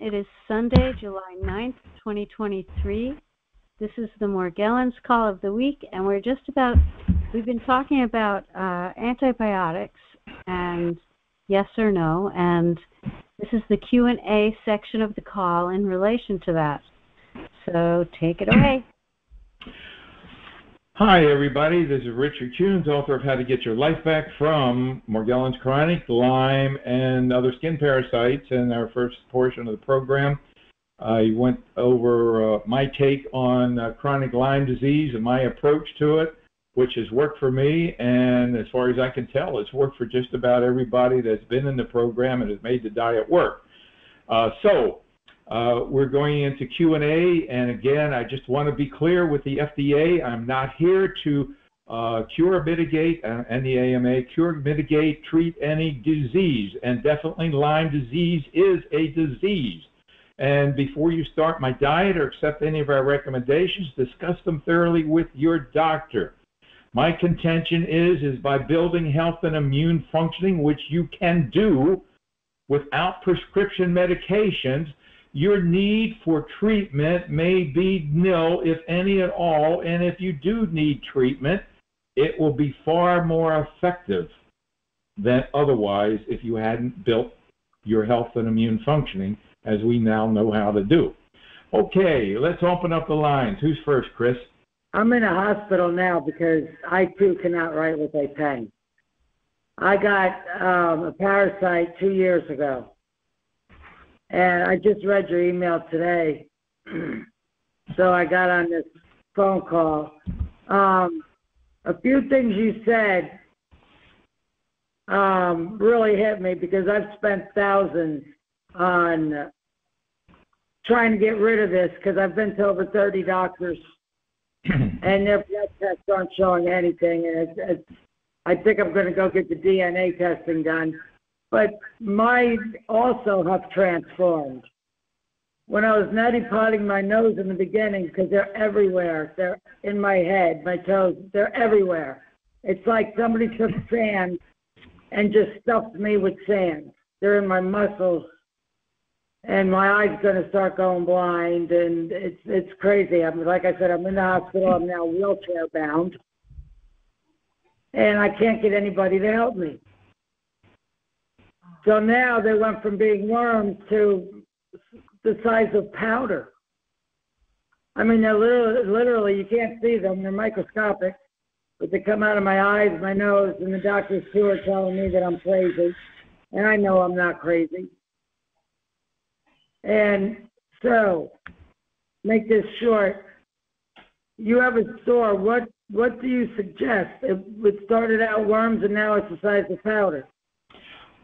It is Sunday, July 9th, 2023. This is the Morgellons Call of the Week, and we've been talking about antibiotics and yes or no, and this is the Q&A section of the call in relation to that. So take it away. Hi, everybody. This is Richard Tunes, author of How to Get Your Life Back from Morgellons Chronic, Lyme, and other skin parasites. In our first portion of the program, I went over my take on chronic Lyme disease and my approach to it, which has worked for me. And as far as I can tell, it's worked for just about everybody that's been in the program and has made the diet work. We're going into Q&A, and again, I just want to be clear with the FDA. I'm not here to cure, mitigate, and the AMA, cure, mitigate, treat any disease, and definitely Lyme disease is a disease. And before you start my diet or accept any of our recommendations, discuss them thoroughly with your doctor. My contention is by building health and immune functioning, which you can do without prescription medications, your need for treatment may be nil, if any at all, and if you do need treatment, it will be far more effective than otherwise if you hadn't built your health and immune functioning, as we now know how to do. Okay, let's open up the lines. Who's first, Chris? I'm in a hospital now because I, too, cannot write with a pen. I got a parasite 2 years ago. And I just read your email today, so I got on this phone call. A few things you said really hit me because I've spent thousands on trying to get rid of this because I've been to over 30 doctors, and their blood tests aren't showing anything. And I think I'm going to go get the DNA testing done. But mine also have transformed. When I was neti potting my nose in the beginning, because they're everywhere, they're in my head, my toes, they're everywhere. It's like somebody took sand and just stuffed me with sand. They're in my muscles, and my eye's going to start going blind, and it's crazy. Like I said, I'm in the hospital. I'm now wheelchair bound, and I can't get anybody to help me. So now they went from being worms to the size of powder. I mean, they're literally, you can't see them. They're microscopic, but they come out of my eyes, my nose, and the doctors too are telling me that I'm crazy. And I know I'm not crazy. And so, make this short, you have a store. What do you suggest? It started out worms and now it's the size of powder.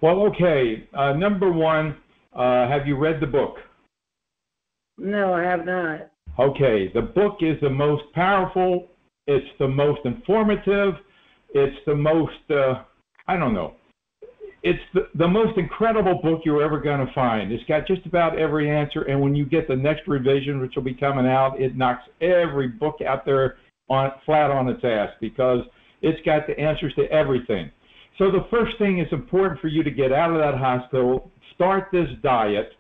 Well, okay. Number one, have you read the book? No, I have not. Okay. The book is the most powerful. It's the most informative. It's the most, I don't know. It's the most incredible book you're ever going to find. It's got just about every answer, and when you get the next revision, which will be coming out, it knocks every book out there flat on its ass because it's got the answers to everything. So the first thing is important for you to get out of that hospital, start this diet,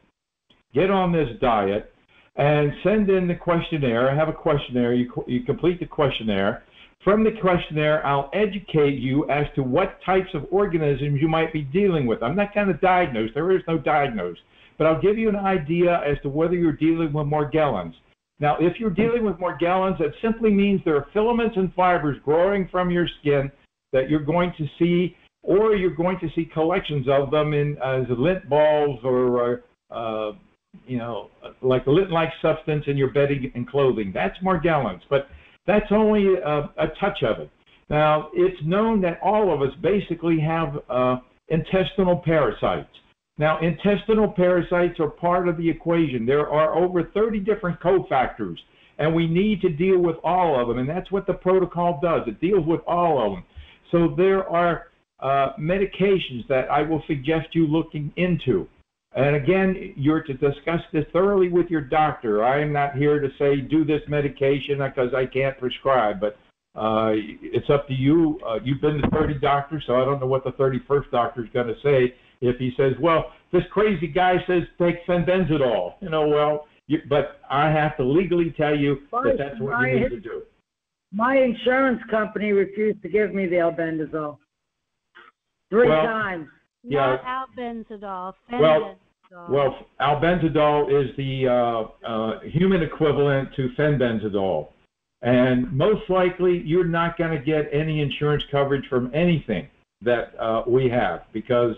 get on this diet, and send in the questionnaire. I have a questionnaire. You complete the questionnaire. From the questionnaire, I'll educate you as to what types of organisms you might be dealing with. I'm not going to diagnose. There is no diagnose. But I'll give you an idea as to whether you're dealing with Morgellons. Now, if you're dealing with Morgellons, that simply means there are filaments and fibers growing from your skin that you're going to see, or you're going to see collections of them as lint balls or, like a lint-like substance in your bedding and clothing. That's Morgellons, but that's only a touch of it. Now, it's known that all of us basically have intestinal parasites. Now, intestinal parasites are part of the equation. There are over 30 different cofactors, and we need to deal with all of them, and that's what the protocol does. It deals with all of them. So there are medications that I will suggest you looking into. And again, you're to discuss this thoroughly with your doctor. I am not here to say do this medication because I can't prescribe, but It's up to you. You've been to 30 doctors, so I don't know what the 31st doctor is going to say. If he says, well, this crazy guy says take fenbendazole, but I have to legally tell you that that's what you need to do. My insurance company refused to give me the albendazole 3 times. Not albendazole, Well, fenbendazole. albendazole is the human equivalent to fenbendazole. And most likely, you're not going to get any insurance coverage from anything that we have, because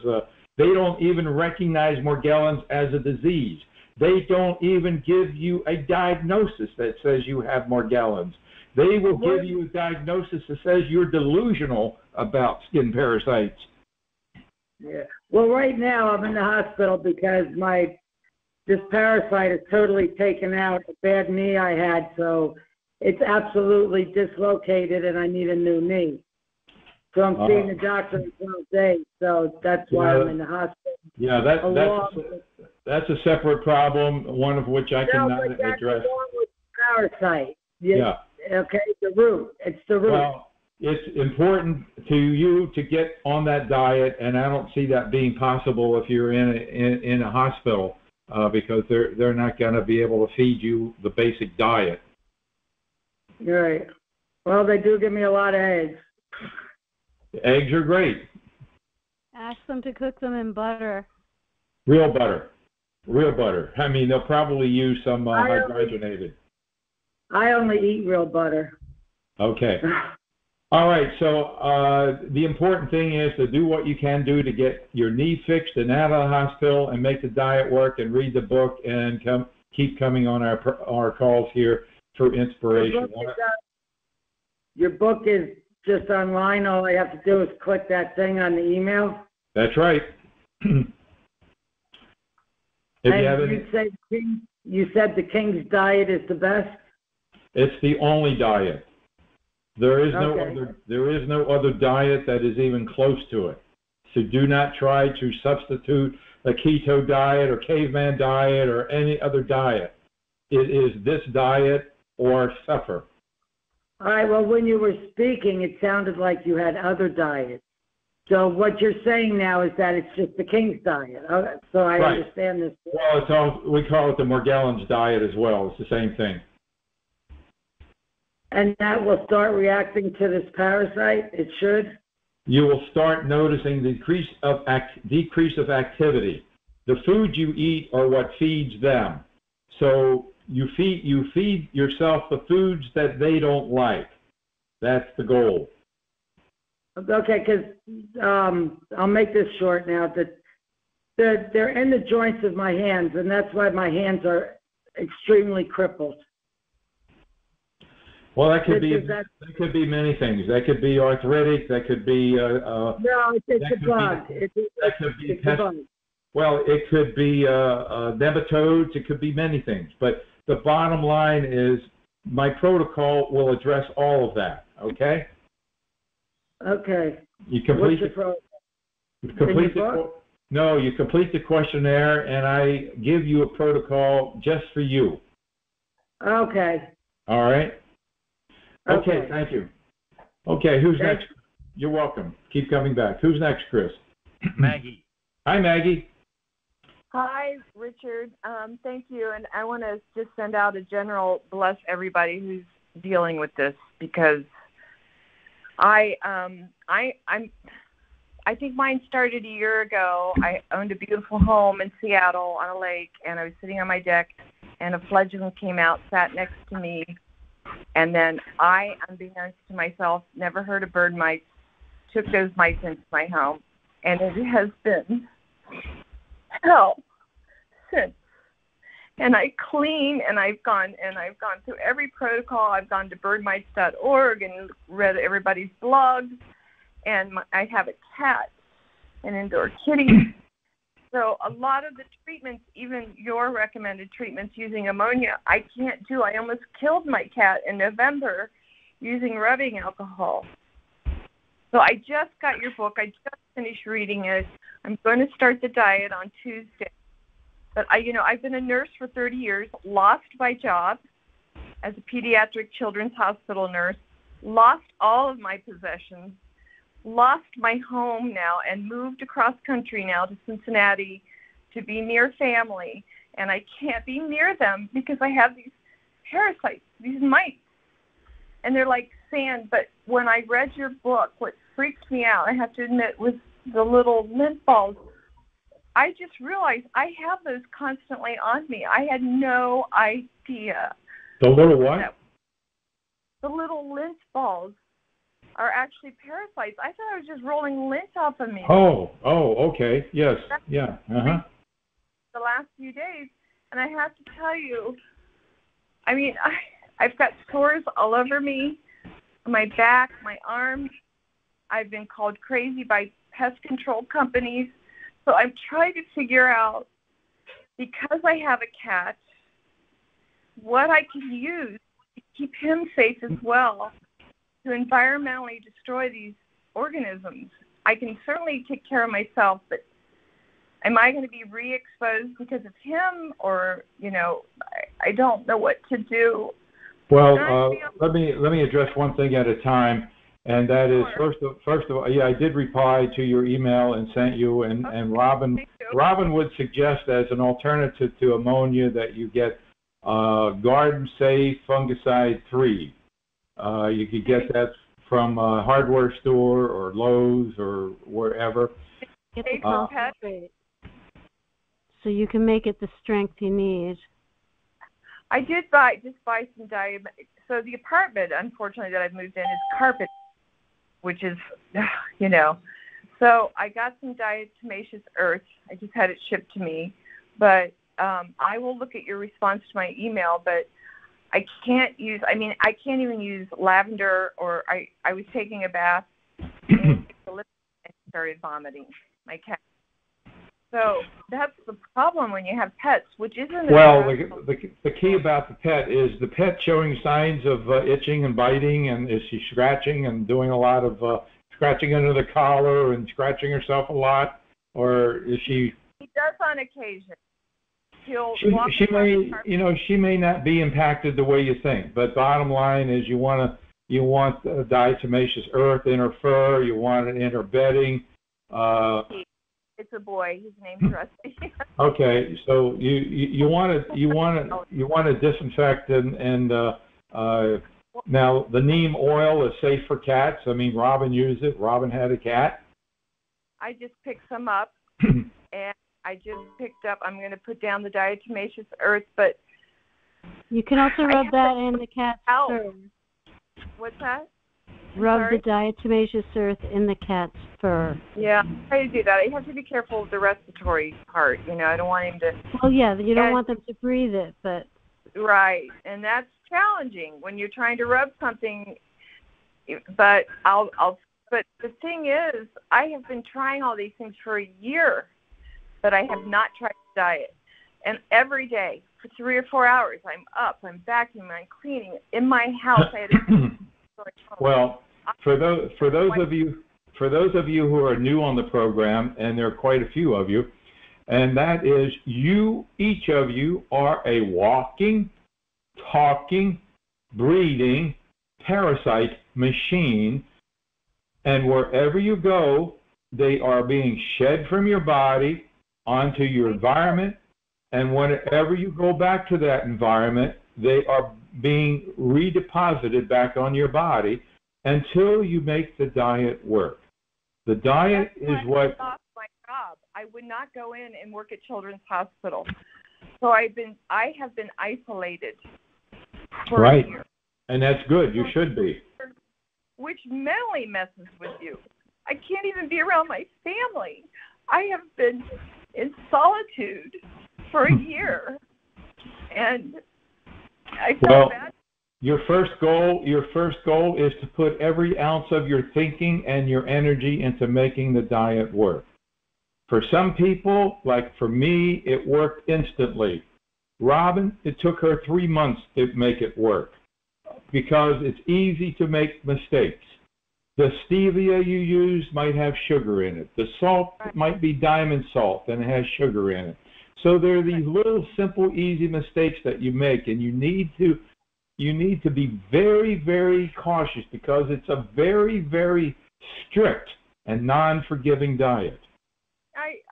they don't even recognize Morgellons as a disease. They don't even give you a diagnosis that says you have Morgellons. They will give you a diagnosis that says you're delusional about skin parasites. Yeah. Well, right now I'm in the hospital because this parasite has totally taken out a bad knee I had, so it's absolutely dislocated and I need a new knee. So I'm seeing the doctor in 12 days, so that's why I'm in the hospital. Yeah, that's a separate problem, one of which I cannot address. Along with parasite. Yeah. Okay, the root. It's the root. Well, it's important to you to get on that diet, and I don't see that being possible if you're in a hospital, because they're not going to be able to feed you the basic diet. Right. Well, they do give me a lot of eggs. Eggs are great. Ask them to cook them in butter. Real butter. Real butter. I mean, they'll probably use some hydrogenated. I only eat real butter. Okay. All right. So the important thing is to do what you can do to get your knee fixed and out of the hospital, and make the diet work, and read the book, and keep coming on our calls here for inspiration. Your book is just online. All I have to do is click that thing on the email. That's right. You said the King's diet is the best? It's the only diet. There is no other diet that is even close to it. So do not try to substitute a keto diet or caveman diet or any other diet. It is this diet or suffer. All right, well, when you were speaking, it sounded like you had other diets. So what you're saying now is that it's just the King's diet. So I understand this. Well, we call it the Morgellons diet as well. It's the same thing. And that will start reacting to this parasite? It should? You will start noticing decrease of activity. The food you eat are what feeds them. So you feed yourself the foods that they don't like. That's the goal. Okay, because I'll make this short now. They're in the joints of my hands, and that's why my hands are extremely crippled. Well, that could be many things. That could be arthritic. That could be no, it's a bug. That could be pest. Well, it could be nematodes. It could be many things. But the bottom line is, my protocol will address all of that. Okay. Okay. You complete No, you complete the questionnaire, and I give you a protocol just for you. Okay. All right. Okay, thank you. Okay, who's next? You're welcome. Keep coming back. Who's next, Chris? Maggie. Hi, Maggie. Hi, Richard. Thank you, and I want to just send out a general bless everybody who's dealing with this, because I think mine started a year ago. I owned a beautiful home in Seattle on a lake, and I was sitting on my deck, and a fledgling came out, sat next to me, and then I, unbeknownst to myself, never heard of bird mites, took those mites into my home, and it has been hell since. And I clean, and I've gone through every protocol. I've gone to birdmites.org and read everybody's blogs, and I have a cat, an indoor kitty. So a lot of the treatments, even your recommended treatments using ammonia, I can't do. I almost killed my cat in November using rubbing alcohol. So I just got your book. I just finished reading it. I'm going to start the diet on Tuesday. But I've been a nurse for 30 years, lost my job as a pediatric children's hospital nurse, lost all of my possessions, lost my home now, and moved across country now to Cincinnati to be near family. And I can't be near them because I have these parasites, these mites. And they're like sand. But when I read your book, what freaked me out, I have to admit, was the little lint balls. I just realized I have those constantly on me. I had no idea. The little what? The little lint balls are actually parasites. I thought I was just rolling lint off of me. Oh, okay. Yes, yeah, The last few days, and I have to tell you, I mean, I've got sores all over me, my back, my arms. I've been called crazy by pest control companies. So I'm trying to figure out, because I have a cat, what I can use to keep him safe as well, to environmentally destroy these organisms. I can certainly take care of myself, but am I going to be re-exposed because of him, or, you know, I don't know what to do. Well, let me address one thing at a time, and that is, first of all, yeah, I did reply to your email and sent you, and Robin would suggest as an alternative to ammonia that you get Garden Safe Fungicide 3. You could get that from a hardware store or Lowe's or wherever. Get the concentrate, so you can make it the strength you need. I did just buy some so the apartment, unfortunately, that I've moved in is carpet, which is, you know. So I got some diatomaceous earth. I just had it shipped to me. But I will look at your response to my email, but I can't even use lavender, or I was taking a bath and started vomiting, my cat. So that's the problem when you have pets, which isn't... Well, the key about the pet is the pet showing signs of itching and biting, and is she scratching and doing a lot of scratching under the collar and scratching herself a lot, or is she... She does on occasion. She may not be impacted the way you think, but bottom line is you want diatomaceous earth in her fur, you want it in her bedding. It's a boy. His name's Rusty. Okay, so you want to disinfect and now the neem oil is safe for cats. I mean, Robin used it. Robin had a cat. I just picked some up, and I'm going to put down the diatomaceous earth, but you can also rub that in the cat's fur. What's that? Rub the diatomaceous earth in the cat's fur. Yeah, try to do that. I have to be careful of the respiratory part. You know, I don't want him to... Well, yeah, you don't want them to breathe it, but... Right, and that's challenging when you're trying to rub something. But But the thing is, I have been trying all these things for a year, but I have not tried the diet. And every day, for 3 or 4 hours, I'm up, I'm vacuuming, I'm cleaning. In my house, I had Well, for those of you who are new on the program, and there are quite a few of you, and that is each of you are a walking, talking, breathing parasite machine, and wherever you go, they are being shed from your body onto your environment, and whenever you go back to that environment, they are being redeposited back on your body until you make the diet work. The diet is what... I lost my job. I would not go in and work at Children's Hospital. So I have been isolated for a year. And that's good. You should be. Which mentally messes with you. I can't even be around my family. I have been in solitude for a year. And I felt bad. Your first goal is to put every ounce of your thinking and your energy into making the diet work. For some people, like for me, it worked instantly. Robin, it took her 3 months to make it work because it's easy to make mistakes. The stevia you use might have sugar in it. The salt might be diamond salt and it has sugar in it. So there are these little simple, easy mistakes that you make, and you need to you need to be very, very cautious because it's a very, very strict and non-forgiving diet.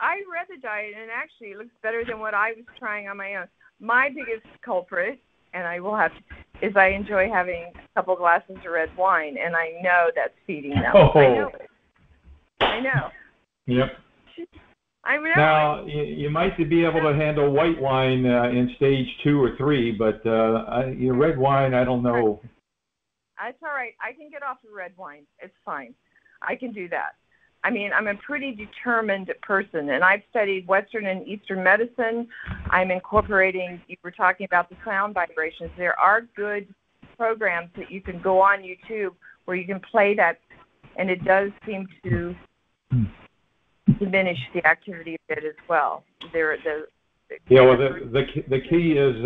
I read the diet, and actually it looks better than what I was trying on my own. My biggest culprit, and I will have to, is I enjoy having a couple glasses of red wine, and I know that's feeding them. Oh. I know it. I know. Yep. I know. Now, you might be able to handle white wine in stage 2 or 3, but red wine, I don't know. That's all right. I can get off of red wine. It's fine. I can do that. I mean, I'm a pretty determined person, and I've studied Western and Eastern medicine. I'm incorporating, you were talking about the sound vibrations. There are good programs that you can go on YouTube where you can play that, and it does seem to diminish the activity a bit as well. Well, the key is,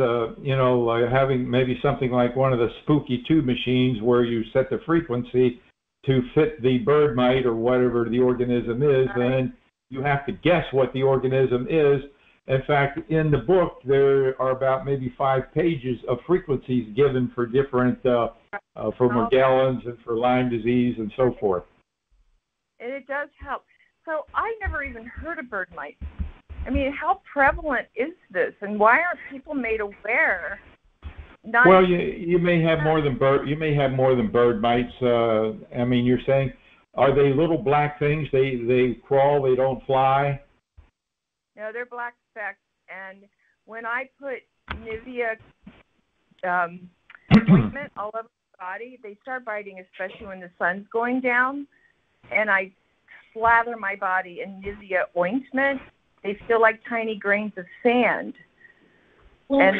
having maybe something like one of the spooky tube machines where you set the frequency to fit the bird mite or whatever the organism is, and then you have to guess what the organism is. In fact, in the book, there are about maybe 5 pages of frequencies given for different, for Morgellons and for Lyme disease and so forth. And it does help. So I never even heard of bird mite. I mean, how prevalent is this, and why aren't people made aware? Well, you may have more than bird mites. I mean, you're saying, are they little black things? They crawl, they don't fly? No, they're black specks. And when I put Nivea ointment all over the body, they start biting, especially when the sun's going down. And I slather my body in Nivea ointment. They feel like tiny grains of sand. And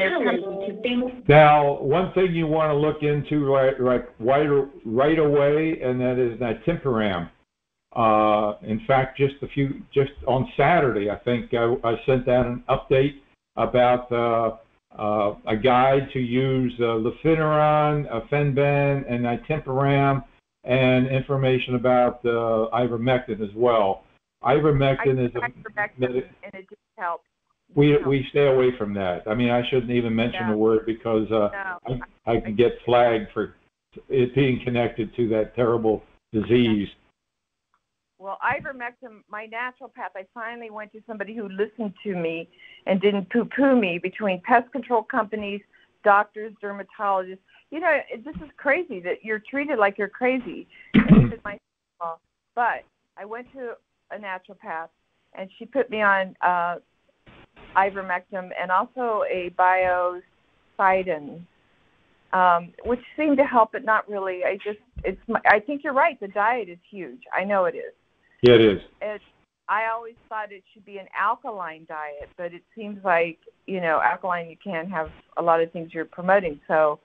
now, one thing you want to look into right away, and that is nitimparam. In fact, just on Saturday, I think I sent out an update about a guide to use lufenuron, fenben, and nitimparam, and information about ivermectin as well. Ivermectin is and it didn't help. We stay away from that. I mean, I shouldn't even mention the word because I can get flagged for it being connected to that terrible disease. Well, ivermectin, my naturopath, I finally went to somebody who listened to me and didn't poo-poo me between pest control companies, doctors, dermatologists. You know, this is crazy that you're treated like you're crazy. But I went to a naturopath, and she put me on ivermectin and also a biocidin, which seemed to help, but not really. I think you're right. The diet is huge. I know it is. Yeah, it is. I always thought it should be an alkaline diet, but it seems like, alkaline, you can't have a lot of things you're promoting. So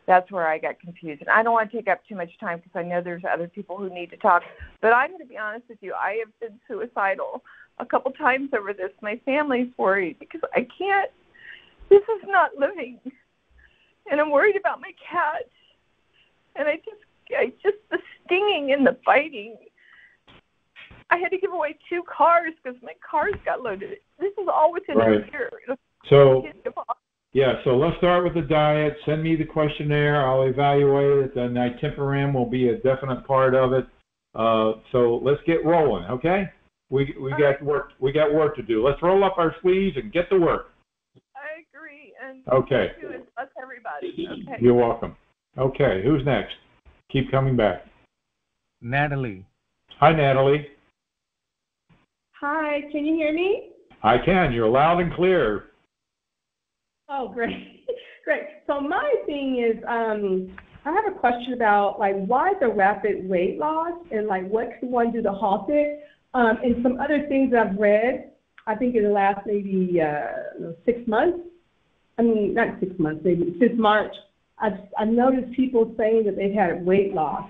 that's where I got confused. And I don't want to take up too much time because I know there's other people who need to talk. But I'm going to be honest with you. I have been suicidal a couple times over this. My family's worried because I can't. This is not living. And I'm worried about my cat. And I just the stinging and the biting. I had to give away 2 cars because my cars got loaded. This is all within a year. So let's start with the diet. Send me the questionnaire. I'll evaluate it. The nitimparam will be a definite part of it. So let's get rolling, okay? We got work. We got work to do. Let's roll up our sleeves and get to work. I agree. And okay. Bless everybody. Okay. You're welcome. Okay, who's next? Keep coming back. Natalie. Hi, Natalie. Hi, can you hear me? I can. You're loud and clear. Oh, great. Great. So my thing is, I have a question about, why the rapid weight loss and, what can one do to halt it? And some other things that I've read, I think in the last maybe 6 months. I mean, not 6 months, maybe since March, I've noticed people saying that they've had weight loss.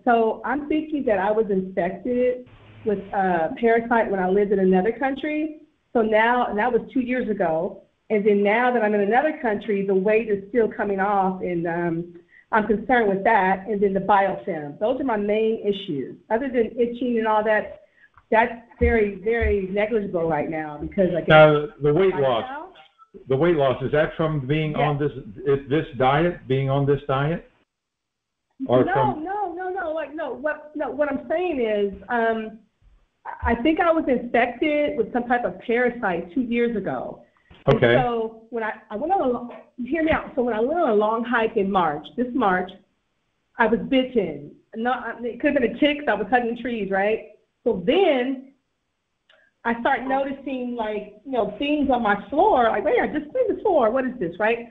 So I'm thinking that I was infected with parasite when I lived in another country. So now, and that was 2 years ago. And then now that I'm in another country, the weight is still coming off, and I'm concerned with that. And then the biofilm. Those are my main issues. Other than itching and all that, that's very, very negligible right now because I guess the weight loss. The weight loss, is that from being on this diet, being on this diet? Or No. What I'm saying is, I think I was infected with some type of parasite 2 years ago. Okay. And so when I went on hear me out. So when I went on a long hike in this March, I was bitten. It could have been a tick. I was cutting trees, right? So then I start noticing, like, things on my floor. Like, wait, I just cleaned the floor. What is this, right?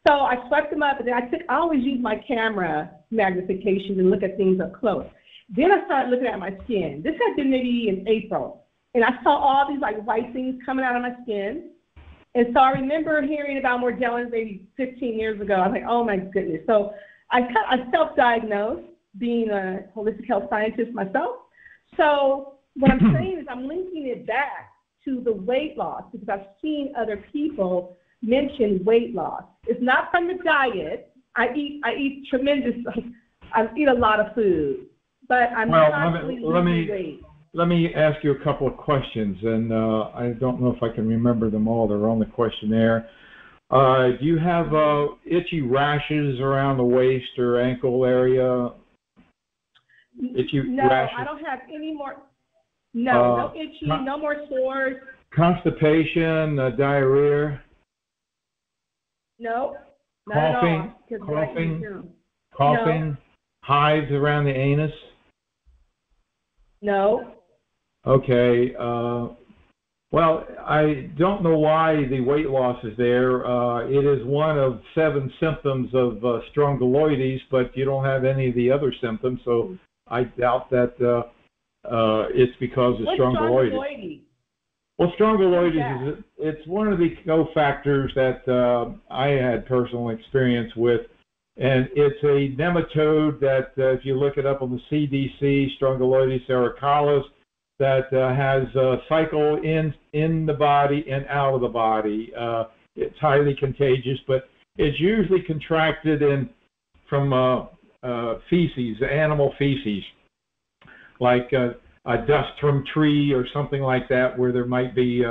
So I swept them up, and then I always use my camera magnification and look at things up close. Then I started looking at my skin. This had been maybe in April, and I saw all these like white things coming out of my skin. And so I remember hearing about Morgellons maybe 15 years ago. I was like, oh my goodness. So I self-diagnosed, being a holistic health scientist myself. So what I'm saying is I'm linking it back to the weight loss because I've seen other people mention weight loss. It's not from the diet. I eat tremendous. I eat a lot of food, but I'm constantly losing weight. Let me ask you a couple of questions, and I don't know if I can remember them all. They're on the questionnaire. Do you have itchy rashes around the waist or ankle area? No, rashes? I don't have any more. No itchy, no more sores. Constipation, diarrhea? No, not coughing, no. Hives around the anus? No. Okay. Well, I don't know why the weight loss is there. It is one of 7 symptoms of strongyloidiasis, but you don't have any of the other symptoms, so I doubt that it's because of strongyloidiasis. Well, strongyloidiasis it's one of the cofactors that I had personal experience with, and it's a nematode that, if you look it up on the CDC, Strongyloidiasis ericalis, that has a cycle in the body and out of the body. It's highly contagious, but it's usually contracted from feces, animal feces, like a dust from tree or something like that, where there might be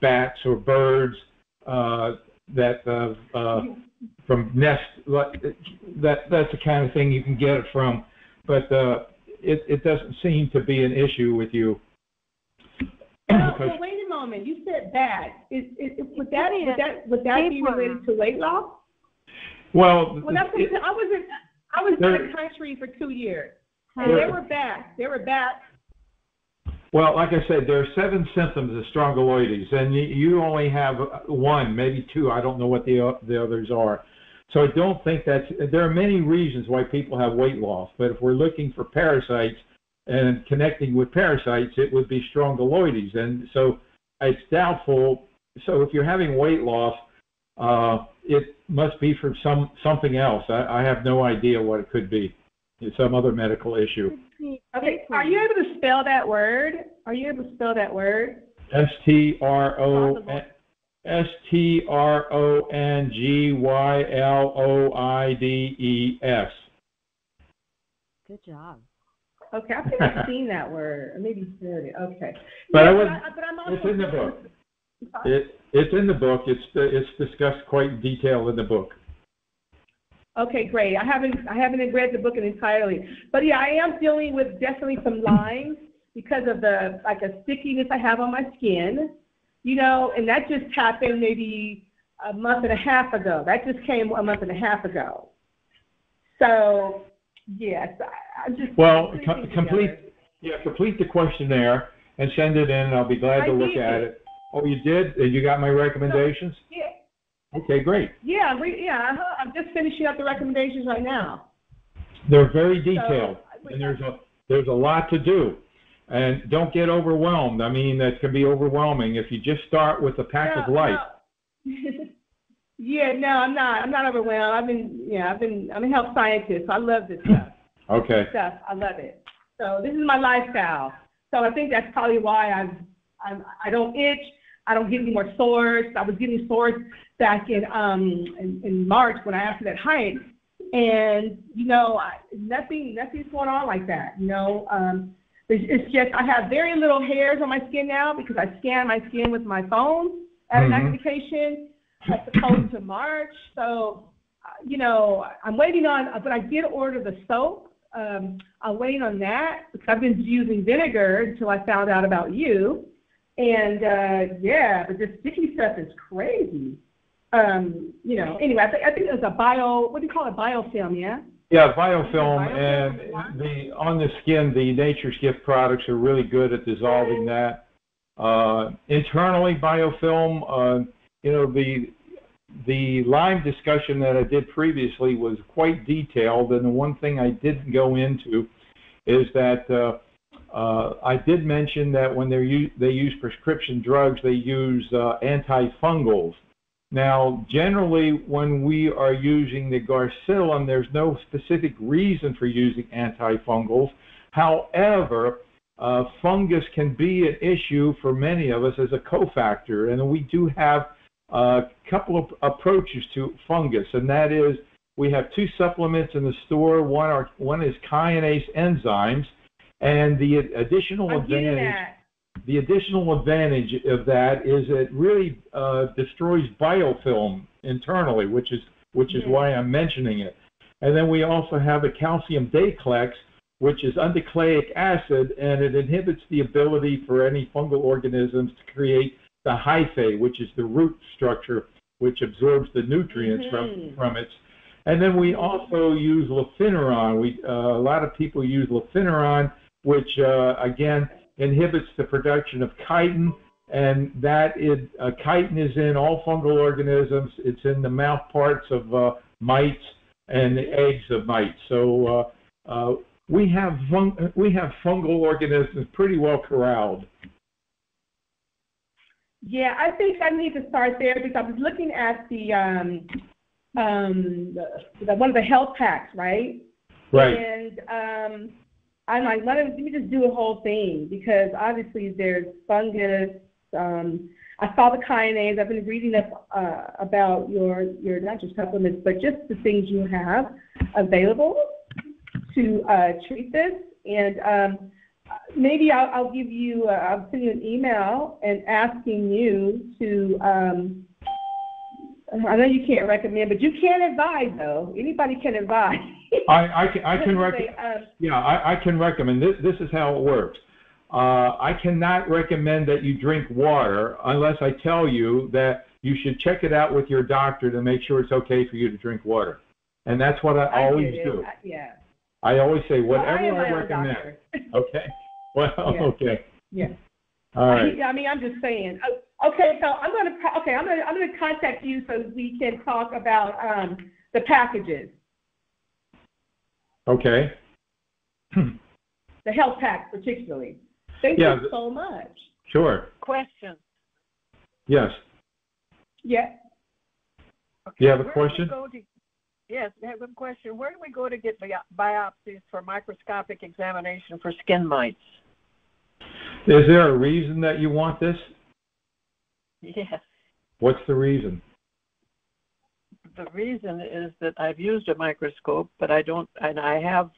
bats or birds that from nests. That's the kind of thing you can get it from, but it doesn't seem to be an issue with you. So wait a moment. You said bats. Would that be related to weight loss? Well, that's I was in the country for 2 years, and there were bats. Well, like I said, there are 7 symptoms of strongyloidiasis, and you only have 1, maybe 2. I don't know what the others are. So I don't think there are many reasons why people have weight loss, but if we're looking for parasites and connecting with parasites, it would be strongyloidiasis. And so it's doubtful. So if you're having weight loss, it must be from something else. I have no idea what it could be. It's some other medical issue. Okay, are you able to spell that word? Strongyloides. Good job. Okay, I think I've seen that word. Or maybe heard it. Okay. But I'm also it's in the book. It's in the book. It's discussed quite in detail in the book. Okay, great. I haven't read the book entirely, but yeah, I am dealing with definitely some lines because of a stickiness I have on my skin, and that just happened maybe a month and a half ago. That just came a month and a half ago. So yes, I'm just complete the questionnaire and send it in, and I'll be glad to look at it. Oh, you did? And you got my recommendations? Yeah. Okay, great. Yeah, I'm just finishing up the recommendations right now. They're very detailed, and there's a lot to do. And don't get overwhelmed. I mean, that can be overwhelming if you just start with a pack of light. Yeah, no, I'm not. I'm not overwhelmed. I'm a health scientist. So I love this stuff. Okay. I love it. So this is my lifestyle. So I think that's probably why I don't itch. I don't get any more sores. I was getting sores back in March when I after that hike, and nothing's going on like that. It's just I have very little hairs on my skin now because I scan my skin with my phone at a magnification. as opposed to March. So, you know, I'm waiting on, but I did order the soap. I'm waiting on that because I've been using vinegar until I found out about you. And, yeah, but this sticky stuff is crazy. You know, anyway, I think it was what do you call it, biofilm, yeah? Yeah, biofilm, and on the skin, the Nature's Gift products are really good at dissolving that. Internally, biofilm, you know, the Lyme discussion that I did previously was quite detailed, and the one thing I didn't go into is that I did mention that when they use prescription drugs, they use anti-fungals. Now, generally, when we are using the Garcillum, there's no specific reason for using antifungals. However, fungus can be an issue for many of us as a cofactor, and we do have a couple of approaches to fungus, and that is we have two supplements in the store. One is kinase enzymes, and the additional advantage of that is it really destroys biofilm internally, which is why I'm mentioning it. And then we also have a calcium daclex, which is undeicleic acid, and it inhibits the ability for any fungal organisms to create the hyphae, which is the root structure, which absorbs the nutrients from it. And then we also use lufenuron. A lot of people use lufenuron, which again inhibits the production of chitin, and that is chitin is in all fungal organisms. It's in the mouth parts of mites and the eggs of mites. So we have fungal organisms pretty well corralled. Yeah, I think I need to start there because I was looking at the one of the health packs, right? Right. And I'm like, let me just do a whole thing because obviously there's fungus. I saw the kinase. I've been reading up about your not just supplements, but just the things you have available to treat this. And maybe I'll give you, I'll send you an email and asking you to. I know you can't recommend, but you can advise though. Anybody can advise. I can recommend. I can recommend. This is how it works. I cannot recommend that you drink water unless I tell you that you should check it out with your doctor to make sure it's okay for you to drink water. And that's what I always do. Yeah. I always say whatever I recommend. Okay. Well, yeah. Okay. Yeah. All right. I mean, I'm just saying. Okay, so I'm gonna contact you so we can talk about the packages. Okay. The health pack particularly. Thank you so much. Sure. Question. Yes. Yeah. Okay. You have a question? Yes, I have a question. Where do we go to get biopsies for microscopic examination for skin mites? Is there a reason that you want this? Yes. What's the reason? The reason is that I've used a microscope, but I have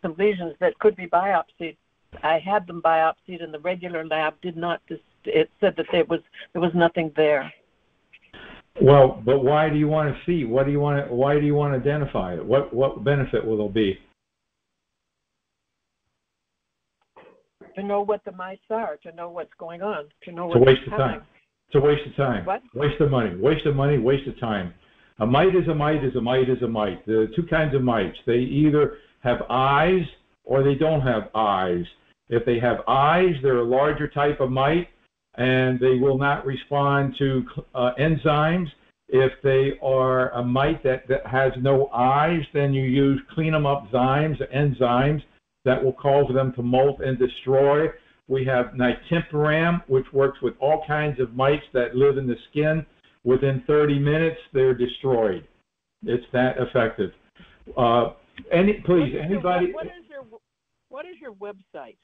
some lesions that could be biopsied. I had them biopsied, and the regular lab did not. It said that there was nothing there. Well, but why do you want to see? Why do you want to identify it? What benefit will there be? To know what the mites are, to know what's going on, to know what's what's happening. It's a waste of time. It's a waste of time. What? Waste of money. Waste of money. Waste of time. A mite is a mite is a mite is a mite. There are two kinds of mites. They either have eyes or they don't have eyes. If they have eyes, they're a larger type of mite, and they will not respond to enzymes. If they are a mite that has no eyes, then you use clean them up enzymes that will cause them to molt and destroy. We have nitemperam, which works with all kinds of mites that live in the skin. Within 30 minutes, they're destroyed. It's that effective. Anybody? What is your website?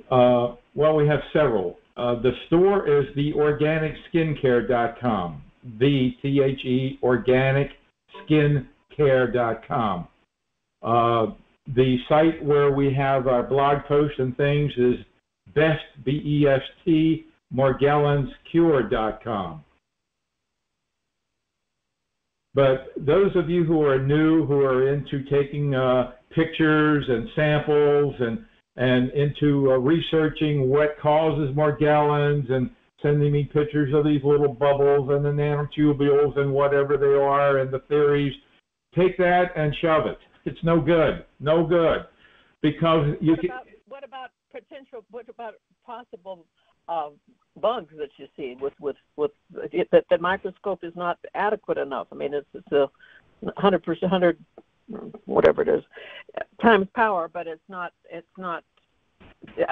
Well, we have several. The store is theorganicskincare.com. organicskincare.com. The site where we have our blog posts and things is best, B-E-S-T, morgellonscure.com. But those of you who are new, who are into taking pictures and samples and into researching what causes Morgellons and sending me pictures of these little bubbles and the nanotubules and whatever they are and the theories, take that and shove it. It's no good, no good, because you can. What about possible bugs that you see with that the microscope is not adequate enough? I mean, it's 100%, whatever it is, times power, but it's not.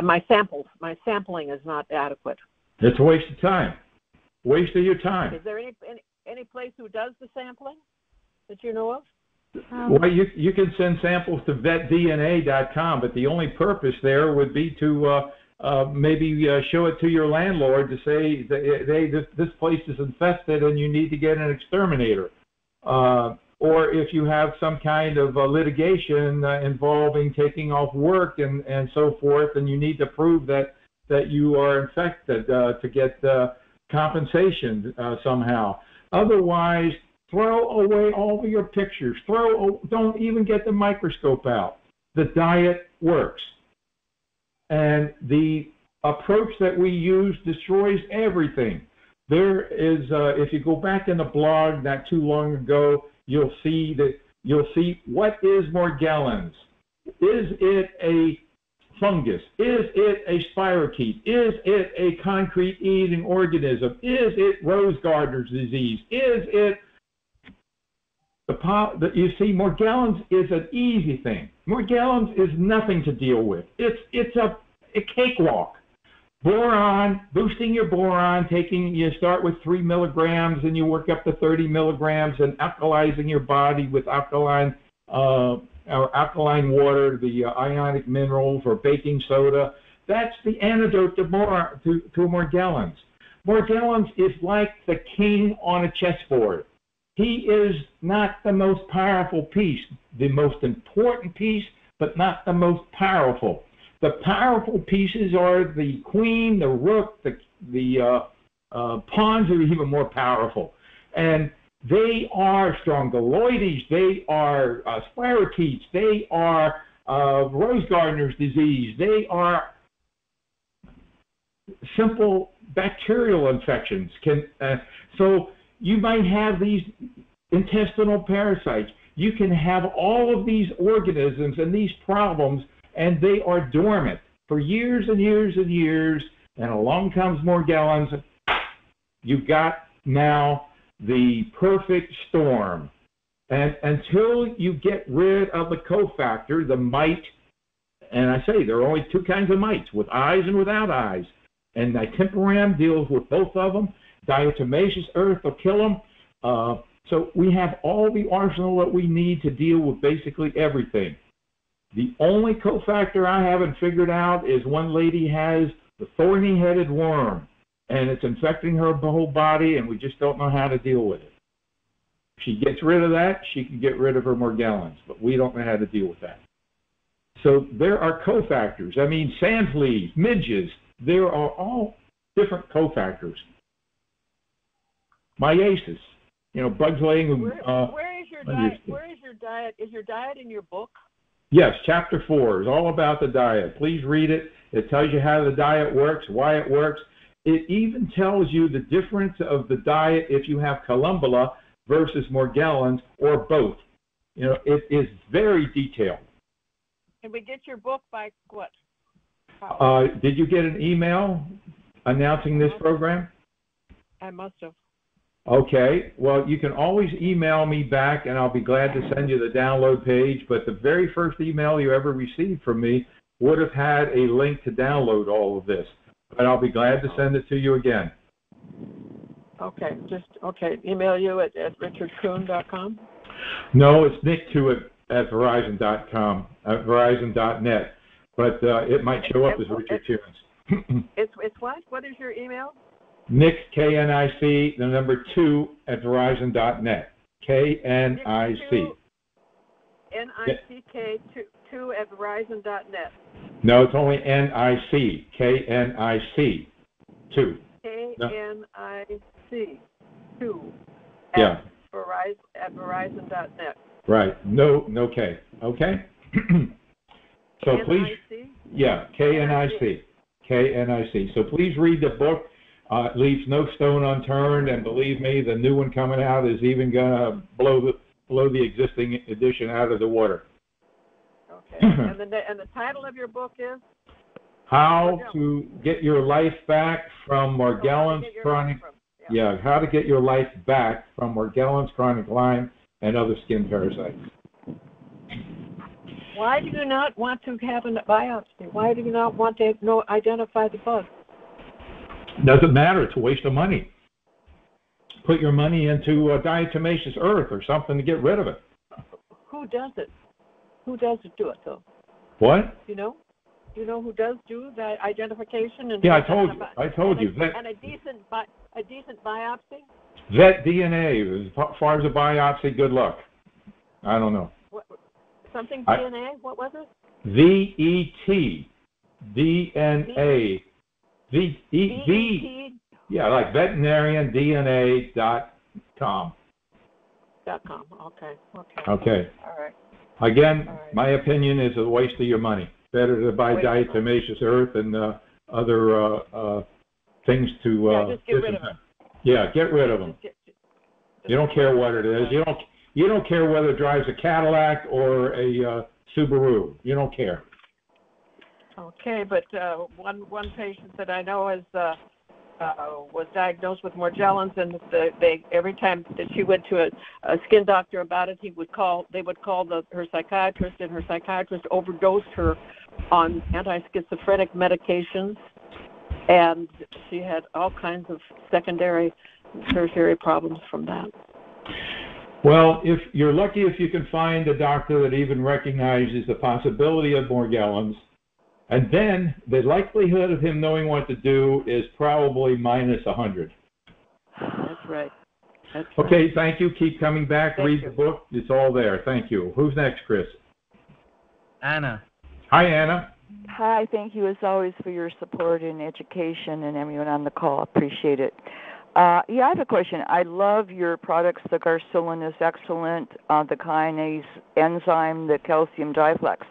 My sampling is not adequate. It's a waste of time. Waste of your time. Is there any place who does the sampling that you know of? Well, you can send samples to vetdna.com, but the only purpose there would be to maybe show it to your landlord to say, hey, this place is infested and you need to get an exterminator. Or if you have some kind of litigation involving taking off work and so forth, and you need to prove that you are infected to get compensation somehow. Otherwise, throw away all of your pictures. Don't even get the microscope out. The diet works. And the approach that we use destroys everything. There is, if you go back in the blog not too long ago, you'll see what is Morgellons. Is it a fungus? Is it a spirochete? Is it a concrete eating organism? Is it rose gardener's disease? Is it you see, Morgellons is an easy thing. Morgellons is nothing to deal with. It's a cakewalk. Boron, boosting your boron, you start with 3 milligrams and you work up to 30 milligrams and alkalizing your body with alkaline water, the ionic minerals or baking soda. That's the antidote to Morgellons. Morgellons is like the king on a chessboard. He is not the most powerful piece, the most important piece, but not the most powerful. The powerful pieces are the queen, the rook, the pawns are even more powerful. And they are Strongyloides, they are spirochetes, they are rose gardener's disease, they are simple bacterial infections. So you might have these intestinal parasites. You can have all of these organisms and these problems, and they are dormant for years and years and years, and along comes Morgellons. You've got now the perfect storm. And until you get rid of the cofactor, the mite, and I say there are only two kinds of mites, with eyes and without eyes, and Nitimparam deals with both of them. Diatomaceous earth will kill them. So we have all the arsenal that we need to deal with basically everything. The only cofactor I haven't figured out is one lady has the thorny-headed worm, and it's infecting her whole body, and we just don't know how to deal with it. If she gets rid of that, she can get rid of her Morgellons, but we don't know how to deal with that. So there are cofactors. I mean, sand fleas, midges, there are all different cofactors. Myiasis, bugs laying. Where is your diet? Where is your diet? Is your diet in your book? Yes, chapter 4 is all about the diet. Please read it. It tells you how the diet works, why it works. It even tells you the difference of the diet if you have Columbella versus Morgellons or both. It is very detailed. Can we get your book by what? Did you get an email announcing this program? I must have. Okay, well, you can always email me back, and I'll be glad to send you the download page, but the very first email you ever received from me would have had a link to download all of this, but I'll be glad to send it to you again. Okay, email you at richardkuhn.com? No, it's nick2 at verizon.com, at verizon.net, but it might show up as Richard Kuhn. It's what? What is your email? Nick, K-N-I-C, the number 2 at verizon.net. K-N-I-C. N-I-C-K 2 at verizon.net. No, it's only N-I-C. K-N-I-C 2. K-N-I-C 2. Yeah. Verizon.net. Right. No K. Okay. So please. K-N-I-C? Yeah, KNIC. KNIC. So please read the book. It leaves no stone unturned, and believe me, the new one coming out is even gonna blow the existing edition out of the water. Okay. And the title of your book is? How to Get Your Life Back from Morgellons Chronic. Yeah, How to Get Your Life Back from Morgellons Chronic Lyme and Other Skin Parasites. Why do you not want to have a biopsy? Why do you not want to identify the bug? Doesn't matter. It's a waste of money. Put your money into diatomaceous earth or something to get rid of it. Who does it? Who does do it, though? What? You know? Do you know who does do the identification? And yeah, I told you. And a decent biopsy? Vet DNA. As far as a biopsy, good luck. I don't know. Something DNA? What was it? VET. DNA. Yeah, like veterinariandna.com. .com. Okay. Okay. All right. Again, All right. My opinion is a waste of your money. Better to buy diatomaceous earth and other things to. Just get rid of them. Yeah, get rid of them. You don't care what it is. You don't care whether it drives a Cadillac or a Subaru. You don't care. Okay, but one patient that I know was diagnosed with Morgellons, and they every time that she went to a skin doctor about it, they would call her psychiatrist, and her psychiatrist overdosed her on anti-schizophrenic medications, and she had all kinds of secondary, tertiary problems from that. Well, if you're lucky if you can find a doctor that even recognizes the possibility of Morgellons, and then the likelihood of him knowing what to do is probably minus 100. That's right. Okay, thank you. Keep coming back. Read the book. It's all there. Thank you. Who's next, Chris? Anna. Hi, Anna. Hi, thank you as always for your support and education and everyone on the call. Appreciate it. I have a question. I love your products. The Garcillin is excellent, the kinase enzyme, the calcium diflex.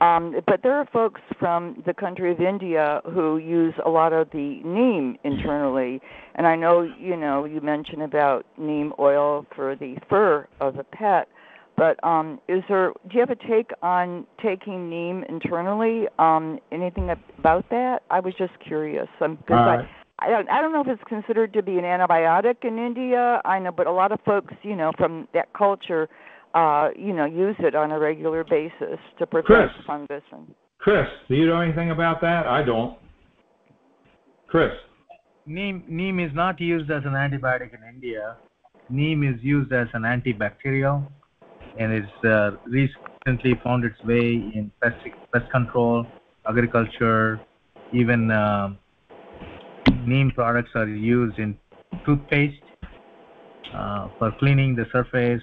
But there are folks from the country of India who use a lot of the neem internally. And I know, you mentioned about neem oil for the fur of a pet. But do you have a take on taking neem internally? Anything about that? I was just curious. I don't know if it's considered to be an antibiotic in India. I know, but a lot of folks, from that culture, use it on a regular basis to prevent fungus. Chris, do you know anything about that? I don't. Chris. Neem is not used as an antibiotic in India. Neem is used as an antibacterial, and it's recently found its way in pest control, agriculture, even neem products are used in toothpaste for cleaning the surface,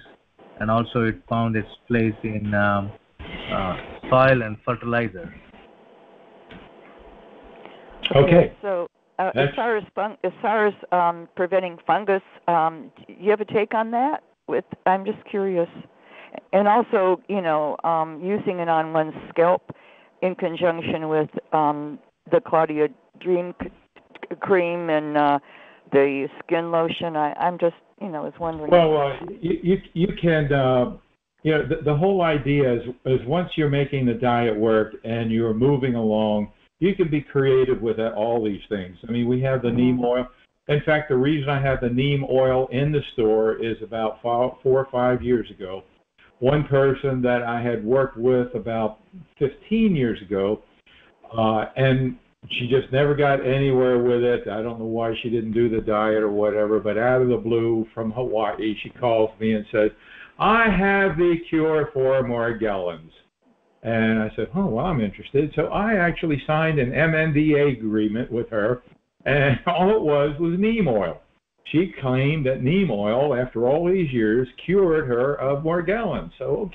and also it found its place in soil and fertilizer. Okay. So as far as preventing fungus, do you have a take on that? I'm just curious. And also, using it on one's scalp in conjunction with the Claudia Dream cream and the skin lotion. I'm just, was wondering. Well, you can, the whole idea is once you're making the diet work and you're moving along, you can be creative with all these things. I mean, we have the neem oil. In fact, the reason I have the neem oil in the store is about 4 or 5 years ago. One person that I had worked with about 15 years ago, and she just never got anywhere with it. I don't know why she didn't do the diet or whatever, but out of the blue from Hawaii, she calls me and says, I have the cure for Morgellons. And I said, oh, well, I'm interested. So I actually signed an MNDA agreement with her, and all it was neem oil. She claimed that neem oil, after all these years, cured her of Morgellons. So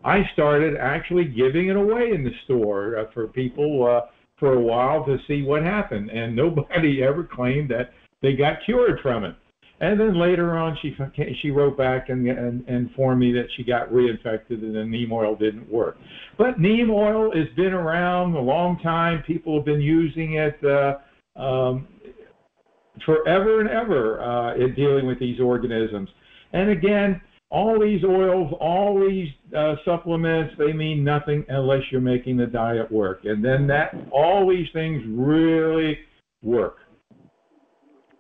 I started actually giving it away in the store for people for a while to see what happened, and nobody ever claimed that they got cured from it. And then later on, she wrote back and informed me that she got reinfected and the neem oil didn't work. But neem oil has been around a long time. People have been using it forever and ever in dealing with these organisms. And again, all these oils, all these supplements, they mean nothing unless you're making the diet work. And then all these things really work.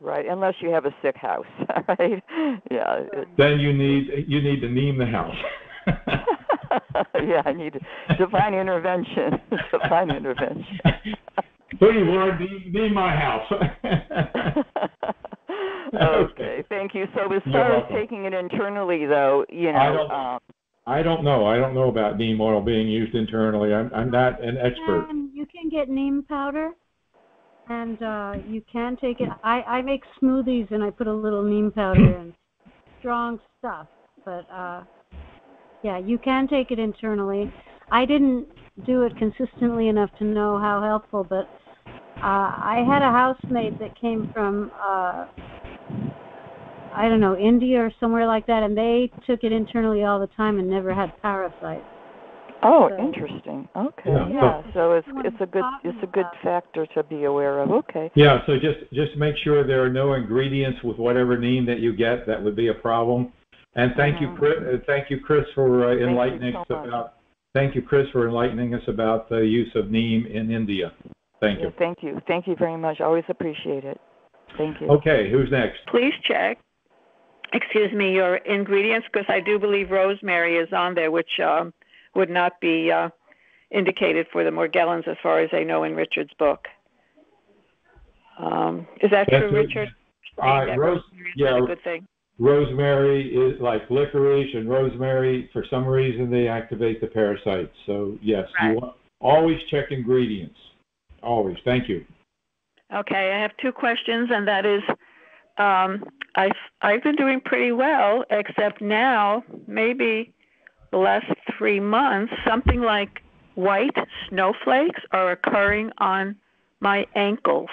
Right, unless you have a sick house, right? Yeah. Then you need to neem the house. Yeah, I need divine intervention. Divine intervention. Please, Lord, neem my house. Okay, thank you. So as far as taking it internally, though, I don't know. I don't know about neem oil being used internally. I'm not an expert. You can get neem powder. And you can take it. I make smoothies and I put a little neem powder and strong stuff. But yeah, you can take it internally. I didn't do it consistently enough to know how helpful, but I had a housemate that came from I don't know, India or somewhere like that, and they took it internally all the time and never had parasites. Oh, So, interesting. Okay, yeah. So it's a good factor to be aware of. Okay. Yeah. So just make sure there are no ingredients with whatever neem that you get. That would be a problem. And thank you, Chris, for enlightening us about. Thank you, Chris, for enlightening us about the use of neem in India. Thank you. Thank you. Thank you very much. Always appreciate it. Thank you. Okay. Who's next? Please check. Excuse me, your ingredients, because I do believe rosemary is on there, which would not be indicated for the Morgellons as far as I know in Richard's book. Is that true, Richard? Rosemary is a good thing. Rosemary is like licorice, and rosemary, for some reason, they activate the parasites. So, yes, right. You always check ingredients. Always. Thank you. Okay, I have two questions, and that is, I've been doing pretty well, except now, maybe the last 3 months, something like white snowflakes are occurring on my ankles.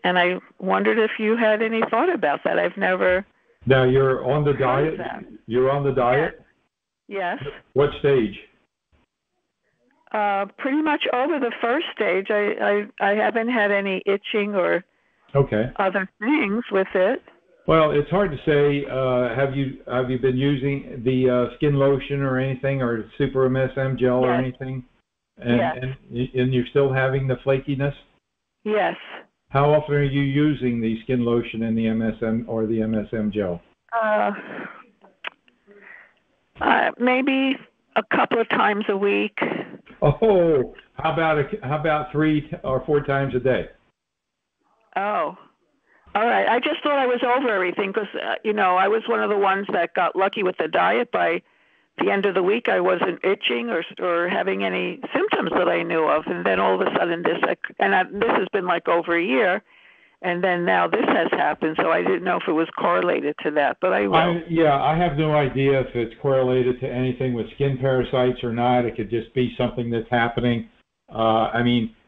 And I wondered if you had any thought about that. I've never. Now you're on the diet? You're on the diet? Yes. What stage? Pretty much over the first stage. I haven't had any itching or other things with it. Well, it's hard to say. Have you been using the skin lotion or anything, or Super MSM gel or anything? And you're still having the flakiness? Yes. How often are you using the skin lotion and the MSM or the MSM gel? Maybe a couple of times a week. Oh, how about 3 or 4 times a day? Oh, all right. I just thought I was over everything because, I was one of the ones that got lucky with the diet. By the end of the week, I wasn't itching or having any symptoms that I knew of. And then all of a sudden this has been like over a year. And then now this has happened. So I didn't know if it was correlated to that, but I will. I have no idea if it's correlated to anything with skin parasites or not. It could just be something that's happening.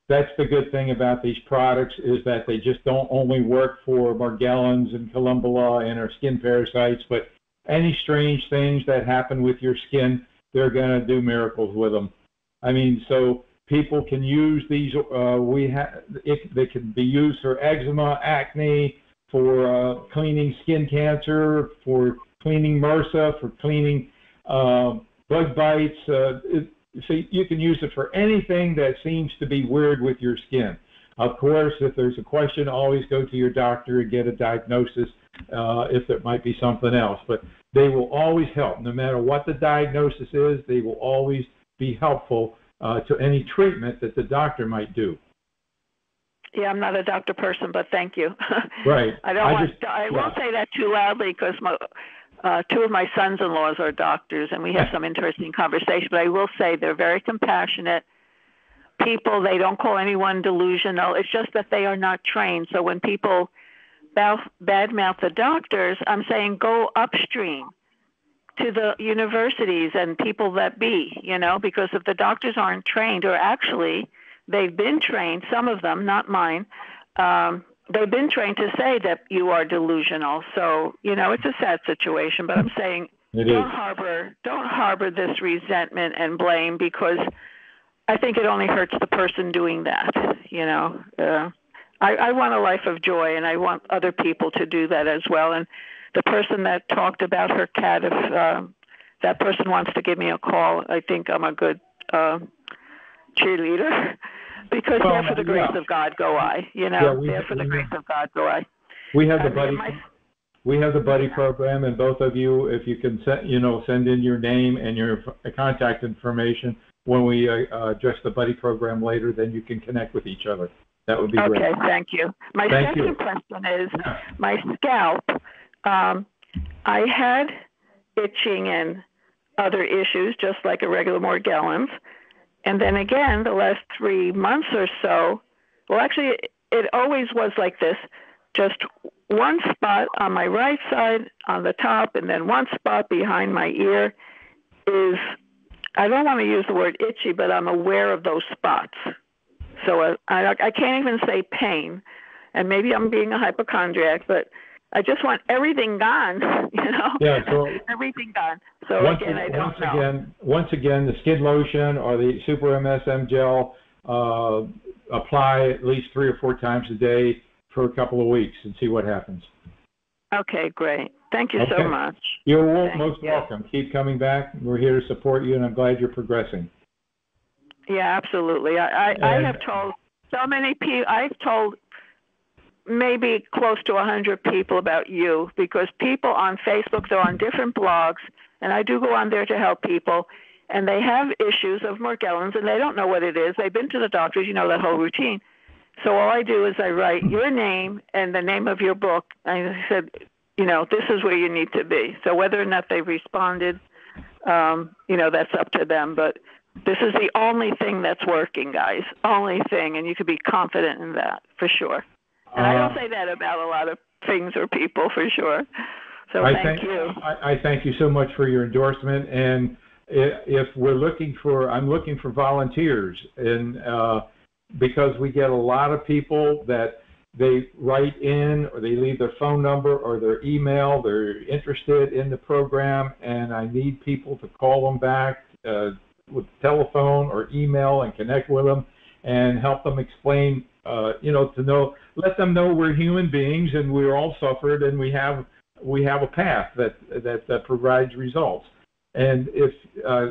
That's the good thing about these products is that they just don't only work for Morgellons and Columbella and our skin parasites, but any strange things that happen with your skin, they're going to do miracles with them. So people can use these. They can be used for eczema, acne, for cleaning skin cancer, for cleaning MRSA, for cleaning bug bites. So you can use it for anything that seems to be weird with your skin. Of course, if there's a question, always go to your doctor and get a diagnosis if it might be something else. But they will always help. No matter what the diagnosis is, they will always be helpful to any treatment that the doctor might do. Yeah, I'm not a doctor person, but thank you. Right. I won't say that too loudly because 2 of my sons-in-laws are doctors, and we have some interesting conversation. But I will say they're very compassionate people. They don't call anyone delusional. It's just that they are not trained. So when people badmouth the doctors, I'm saying go upstream to the universities and people that be, because if the doctors aren't trained, or actually they've been trained, some of them, not mine, they've been trained to say that you are delusional. So, you know, it's a sad situation, but I'm saying don't harbor this resentment and blame, because I think it only hurts the person doing that, you know. I want a life of joy, and I want other people to do that as well. And the person that talked about her cat, if that person wants to give me a call, I think I'm a good cheerleader, because there for the grace of God go I, you know, there for the grace of God go I. We have the buddy. We have the buddy program, and both of you, if you can send in your name and your contact information when we address the buddy program later, then you can connect with each other. That would be great. Okay, thank you. My second question is my scalp. I had itching and other issues, just like a regular Morgellons. And then again, the last 3 months or so, well, actually, it always was like this, just one spot on my right side on the top, and then one spot behind my ear is, I don't want to use the word itchy, but I'm aware of those spots. So I can't even say pain, and maybe I'm being a hypochondriac, but I just want everything gone, you know? Yeah, so everything gone. So again, I don't know. Once again, the skin lotion or the Super MSM gel, apply at least 3 or 4 times a day for a couple of weeks and see what happens. Okay, great. Thank you so much. You're most welcome. Keep coming back. We're here to support you, and I'm glad you're progressing. Yeah, absolutely. I have told so many people, I've told maybe close to 100 people about you, because people on Facebook, they're on different blogs, and I do go on there to help people, and they have issues of Morgellons, and they don't know what it is. They've been to the doctors, you know, that whole routine. So all I do is I write your name and the name of your book, and I said, you know, this is where you need to be. So whether or not they've responded, you know, that's up to them, but this is the only thing that's working, guys. Only thing, and you could be confident in that, for sure. And I don't say that about a lot of things or people, for sure. So thank you. I thank you so much for your endorsement. And if we're looking for, I'm looking for volunteers, and because we get a lot of people that they write in, or they leave their phone number or their email, they're interested in the program, and I need people to call them back with telephone or email and connect with them and help them explain, you know, let them know we're human beings and we're all suffered, and we have a path that provides results. And if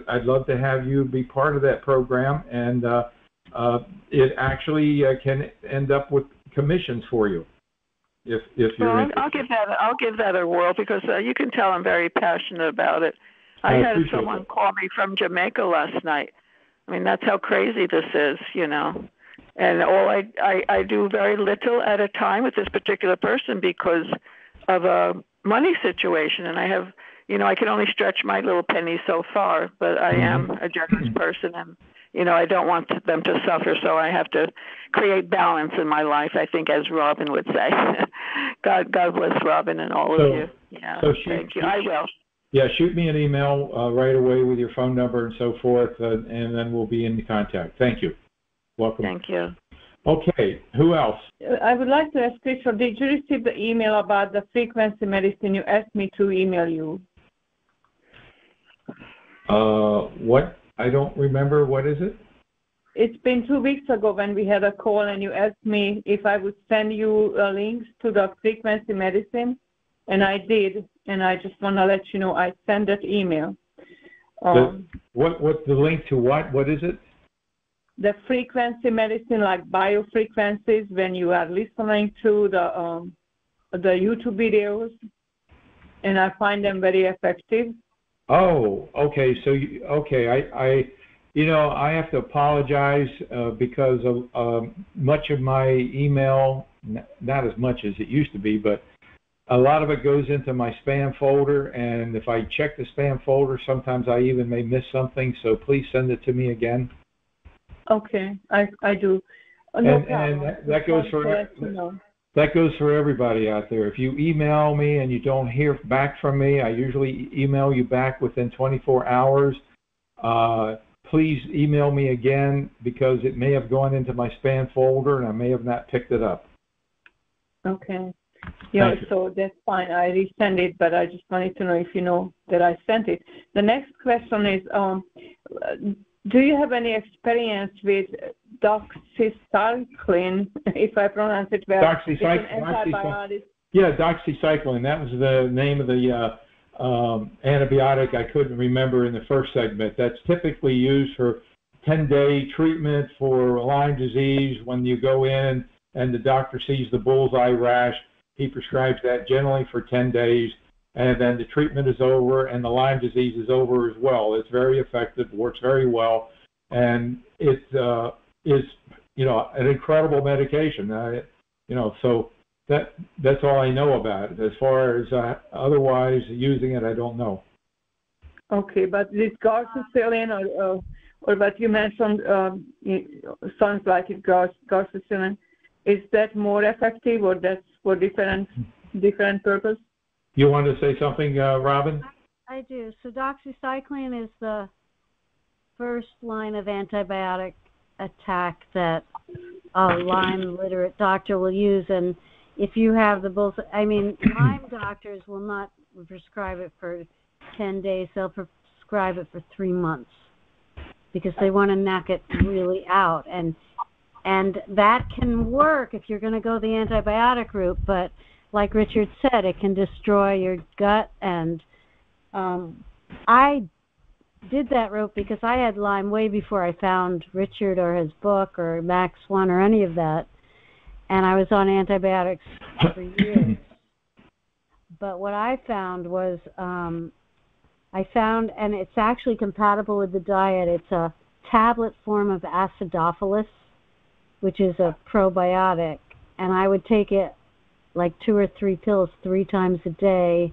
I'd love to have you be part of that program, and it actually can end up with commissions for you if you're interested. I'll give that a whirl, because you can tell I'm very passionate about it. I had someone call me from Jamaica last night. I mean, that's how crazy this is, you know. And I do very little at a time with this particular person because of a money situation, and I have, you know, I can only stretch my little penny so far, but I am a generous person, and, you know, I don't want them to suffer, so I have to create balance in my life, I think, as Robin would say. God bless Robin and all of you. Yeah, thank you. I will. Yeah, shoot me an email right away with your phone number and so forth, and then we'll be in contact. Thank you. Welcome. Thank you. Okay, who else? I would like to ask Rachel, did you receive the email about the frequency medicine? You asked me to email you. What? I don't remember. What is it? It's been 2 weeks ago when we had a call, and you asked me if I would send you links to the frequency medicine, and I did. And I just want to let you know I sent that email. What's the link to what? What is it? The frequency medicine, like biofrequencies, when you are listening to the YouTube videos, and I find them very effective. Oh, okay. So, I you know, I have to apologize because of much of my email, not as much as it used to be, but a lot of it goes into my spam folder, and if I check the spam folder, sometimes I even may miss something, so please send it to me again. Okay, I do. No problem. And that goes for everybody out there. If you email me and you don't hear back from me, I usually email you back within 24 hours. Please email me again, because it may have gone into my spam folder and I may have not picked it up. Okay. Yeah, Thank you. so that's fine. I resend it, but I just wanted to know if you know that I sent it. The next question is, do you have any experience with doxycycline, if I pronounce it well? Doxycycline. Yeah, doxycycline. That was the name of the antibiotic I couldn't remember in the first segment. That's typically used for 10-day treatment for Lyme disease. When you go in and the doctor sees the bullseye rash, he prescribes that generally for 10 days, and then the treatment is over and the Lyme disease is over as well. It's very effective, works very well, and it is, an incredible medication. So that's all I know about it. As far as otherwise using it, I don't know. Okay, but this garcicillin or what you mentioned sounds like it garcicillin. Is that more effective, or that's for different purpose? You want to say something, Robin? I do. So doxycycline is the first line of antibiotic attack that a Lyme literate doctor will use, and if you have the Lyme doctors will not prescribe it for 10 days. They'll prescribe it for 3 months because they want to knock it really out. And that can work if you're going to go the antibiotic route, but like Richard said, it can destroy your gut. And I did that route because I had Lyme way before I found Richard or his book or Max 1 or any of that. And I was on antibiotics for years. But what I found was, and it's actually compatible with the diet, it's a tablet form of acidophilus, which is a probiotic. And I would take it like 2 or 3 pills 3 times a day,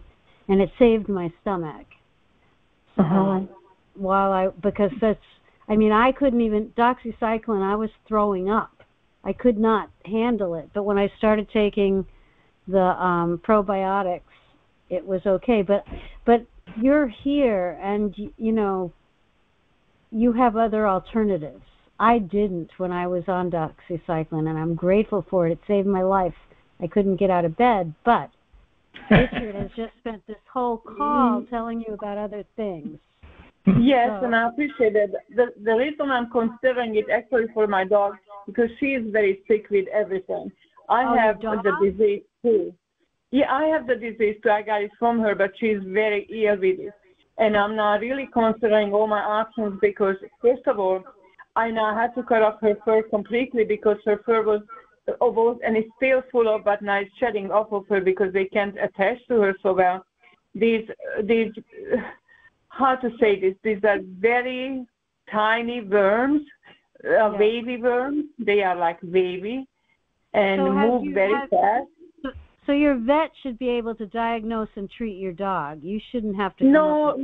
and it saved my stomach. So I couldn't even, doxycycline, I was throwing up. I could not handle it. But when I started taking the probiotics, it was okay. But you're here, and you have other alternatives. I didn't when I was on doxycycline, and I'm grateful for it. It saved my life. I couldn't get out of bed, but Richard has just spent this whole call telling you about other things. Yes, and I appreciate it. The reason I'm considering it actually for my dog, because she is very sick with everything. I have the disease too. Yeah, I have the disease too. I got it from her, but she's very ill with it. And I'm not really considering all my options because, first of all, I now had to cut off her fur completely because her fur was almost, and it's still full of, but now it's shedding off of her because they can't attach to her so well. These how to say this? These are very tiny worms, wavy worms. They are like wavy and move very fast. So your vet should be able to diagnose and treat your dog. You shouldn't have to. No,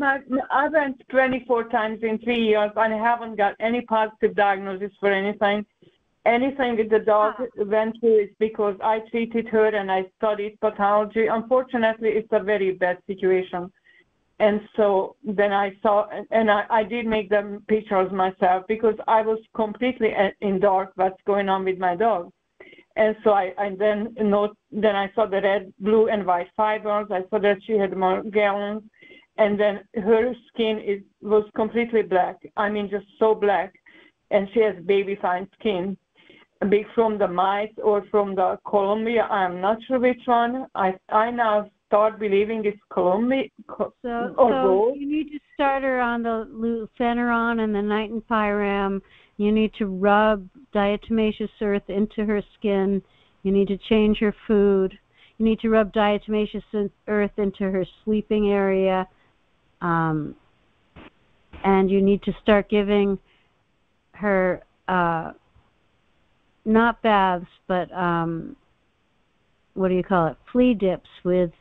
I went 24 times in 3 years, and I haven't got any positive diagnosis for anything. Anything with the dog went through is because I treated her and I studied pathology. Unfortunately, it's a very bad situation. And so then I saw, and I did make the pictures myself because I was completely in dark what's going on with my dog. And so then I saw the red, blue, and white fibers. I saw that she had Morgellons, and then her skin was completely black. I mean, just so black, and she has baby fine skin, big from the Mite or from the Columbia. I'm not sure which one. I now start believing it's Columbia so you need to start her on the lufenuron and the Nitropyram. You need to rub diatomaceous earth into her skin. You need to change her food. You need to rub diatomaceous earth into her sleeping area. And you need to start giving her not baths, but flea dips with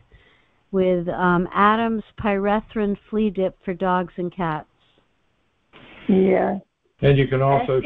Adam's pyrethrin flea dip for dogs and cats. Yeah. And you can also,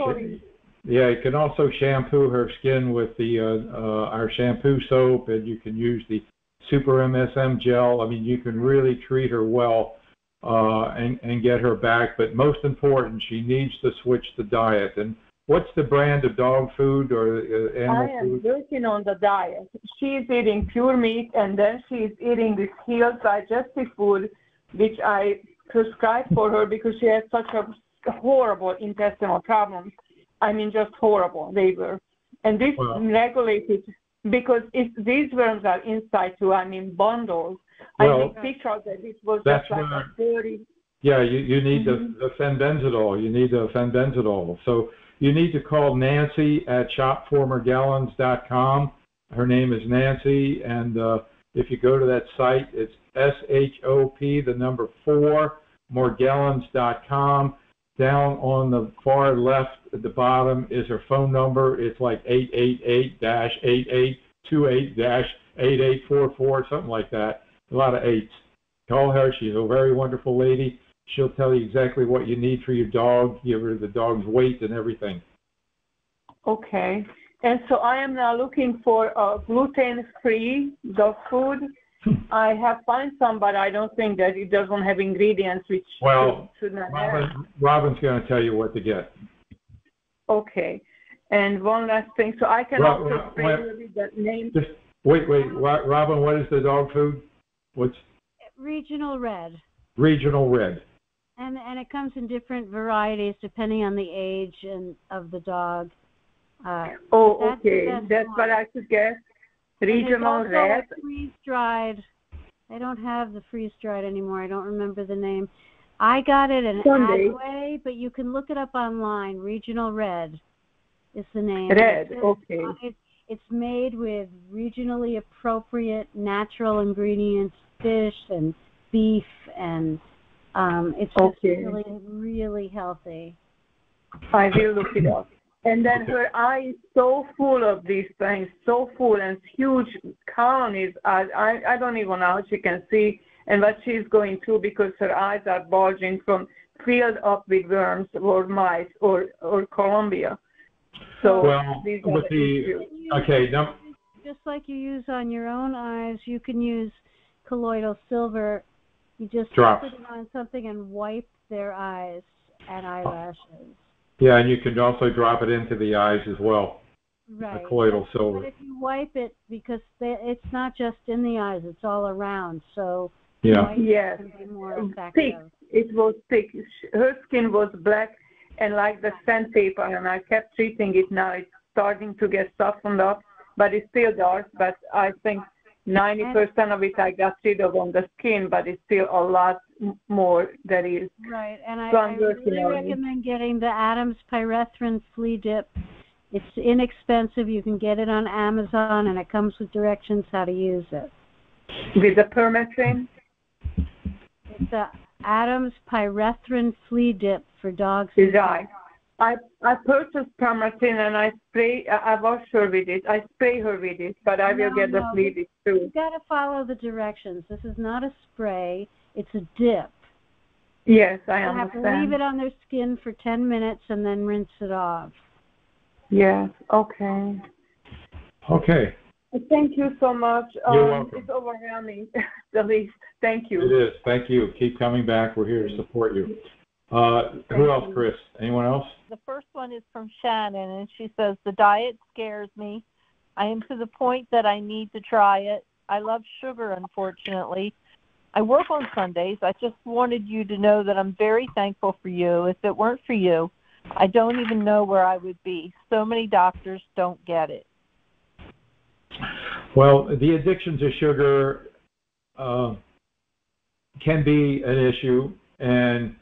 shampoo her skin with our shampoo soap, and you can use the Super MSM gel. I mean, you can really treat her well and get her back. But most important, she needs to switch the diet. And what's the brand of dog food or animal I am food? working on the diet. She's eating pure meat, and then she's eating this healed digestive food, which I prescribed for her because she has such a horrible intestinal problems. I mean, just horrible, they were. And this regulated, because these worms are inside too, I mean, bundles. I make pictures that it was just like a dirty. Yeah, you need the fenbenzidol. You need the fenbenzidol. So you need to call Nancy at shopformorgellons.com. Her name is Nancy, and if you go to that site, it's SHOP, 4, Morgellons.com. Down on the far left at the bottom is her phone number. It's like 888-8828-8844, something like that. A lot of eights. Call her. She's a very wonderful lady. She'll tell you exactly what you need for your dog, give her the dog's weight and everything. Okay. And so I am now looking for gluten-free dog food. I have found some, but I don't think that it doesn't have ingredients which should not have. Robin's going to tell you what to get. Okay. And one last thing. So I can also spray with the name. Just wait. Robin, what is the dog food? What's Regional Red. Regional Red. And it comes in different varieties depending on the age of the dog. Okay. That's what I should get. Regional Red. Freeze-dried. I don't have the freeze-dried anymore. I don't remember the name. I got it in Adway, but you can look it up online. Regional Red is the name. Red, okay. It's made with regionally appropriate natural ingredients, fish and beef, and it's just really, really healthy. I will look it up. And then her eye is so full of these things, so full, and huge colonies. I don't even know how she can see and what she's going through because her eyes are bulging from filled up with worms or mice or Columbia. So these are the issues. Just like you use on your own eyes, you can use colloidal silver. You just put it on something and wipe their eyes and eyelashes. Yeah, and you can also drop it into the eyes as well. Right. The colloidal silver. But if you wipe it, because it's not just in the eyes, it's all around. So yes, can be more effective. Thick. It was thick. Her skin was black and like the sandpaper, and I kept treating it. Now it's starting to get softened up, but it's still dark. But I think 90% of it I got rid of on the skin, but it's still a lot more that is. Right, and I really recommend getting the Adams Pyrethrin Flea Dip. It's inexpensive. You can get it on Amazon, and it comes with directions how to use it. With the permethrin? It's the Adams Pyrethrin Flea Dip for dogs. I purchased permethrin and I wash her with it. I spray her with it, but I will get the flea dip too. You've got to follow the directions. This is not a spray. It's a dip. Yes, I understand. You have to leave it on their skin for 10 minutes and then rinse it off. Yes, okay. Okay. Thank you so much. You're welcome. It's overwhelming, the list. Thank you. It is. Thank you. Keep coming back. We're here to support you. Who else, Chris? Anyone else? The first one is from Shannon, and she says, the diet scares me. I am to the point that I need to try it. I love sugar, unfortunately. I work on Sundays. I just wanted you to know that I'm very thankful for you. If it weren't for you, I don't even know where I would be. So many doctors don't get it. Well, the addiction to sugar can be an issue, and